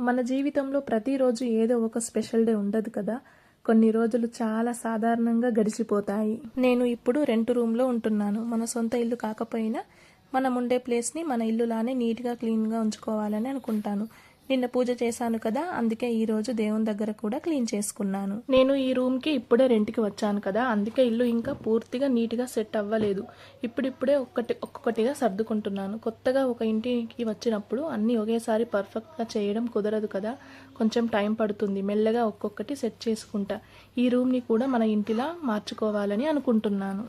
మన జీవితంలో ప్రతిరోజు ఏదో ఒక స్పెషల్ డే ఉండదు కదా. కొన్ని రోజులు చాలా సాధారణంగా గడిచిపోతాయి. నేను ఇప్పుడు రెంట్ రూమ్లో ఉంటున్నాను. మన సొంత ఇల్లు కాకపోయినా మనం ఉండే ప్లేస్ని మన ఇల్లులానే నీట్గా క్లీన్గా ఉంచుకోవాలని అనుకుంటాను. నిన్న పూజ చేశాను కదా, అందుకే ఈరోజు దేవుని దగ్గర కూడా క్లీన్ చేసుకున్నాను. నేను ఈ రూమ్కి ఇప్పుడే రెంట్కి వచ్చాను కదా, అందుకే ఇల్లు ఇంకా పూర్తిగా నీట్గా సెట్ అవ్వలేదు. ఇప్పుడిప్పుడే ఒక్కొక్కటిగా సర్దుకుంటున్నాను. కొత్తగా ఒక ఇంటికి వచ్చినప్పుడు అన్నీ ఒకేసారి పర్ఫెక్ట్గా చేయడం కుదరదు కదా, కొంచెం టైం పడుతుంది. మెల్లగా ఒక్కొక్కటి సెట్ చేసుకుంటా. ఈ రూమ్ని కూడా మన ఇంటిలా మార్చుకోవాలని అనుకుంటున్నాను.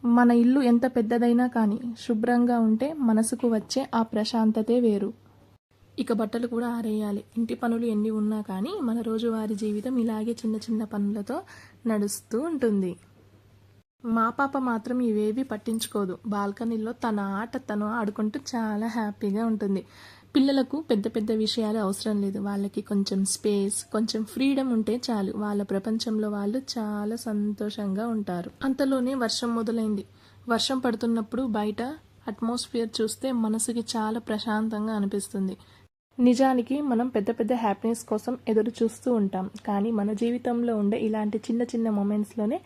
మన ఇల్లు ఎంత పెద్దదైనా కానీ శుభ్రంగా ఉంటే మనసుకు వచ్చే ఆ ప్రశాంతతే వేరు. ఇక బట్టలు కూడా ఆరేయాలి. ఇంటి పనులు ఎన్ని ఉన్నా కానీ మన రోజువారీ జీవితం ఇలాగే చిన్న చిన్న పనులతో నడుస్తూ ఉంటుంది. మా పాప మాత్రం ఇవేవి పట్టించుకోదు. బాల్కనీలో తన ఆట తను ఆడుకుంటూ చాలా హ్యాపీగా ఉంటుంది. పిల్లలకు పెద్ద పెద్ద విషయాలు అవసరం లేదు. వాళ్ళకి కొంచెం స్పేస్, కొంచెం ఫ్రీడమ్ ఉంటే చాలు. వాళ్ళ ప్రపంచంలో వాళ్ళు చాలా సంతోషంగా ఉంటారు. అంతలోనే వర్షం మొదలైంది. వర్షం పడుతున్నప్పుడు బయట అట్మాస్ఫియర్ చూస్తే మనసుకి చాలా ప్రశాంతంగా అనిపిస్తుంది. నిజానికి మనం పెద్ద పెద్ద హ్యాపీనెస్ కోసం ఎదురు చూస్తూ ఉంటాం, కానీ మన జీవితంలో ఉండే ఇలాంటి చిన్న చిన్న మూమెంట్స్లోనే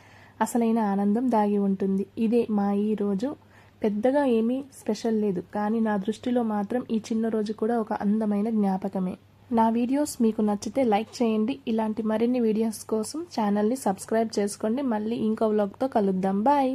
అసలైన ఆనందం దాగి ఉంటుంది. ఇదే మా ఈ రోజు. పెద్దగా ఏమీ స్పెషల్ లేదు, కానీ నా దృష్టిలో మాత్రం ఈ చిన్న రోజు కూడా ఒక అందమైన జ్ఞాపకమే. నా వీడియోస్ మీకు నచ్చితే లైక్ చేయండి. ఇలాంటి మరిన్ని వీడియోస్ కోసం ఛానల్ని సబ్స్క్రైబ్ చేసుకోండి. మళ్ళీ ఇంకో వ్లాగ్తో కలుద్దాం. బాయ్.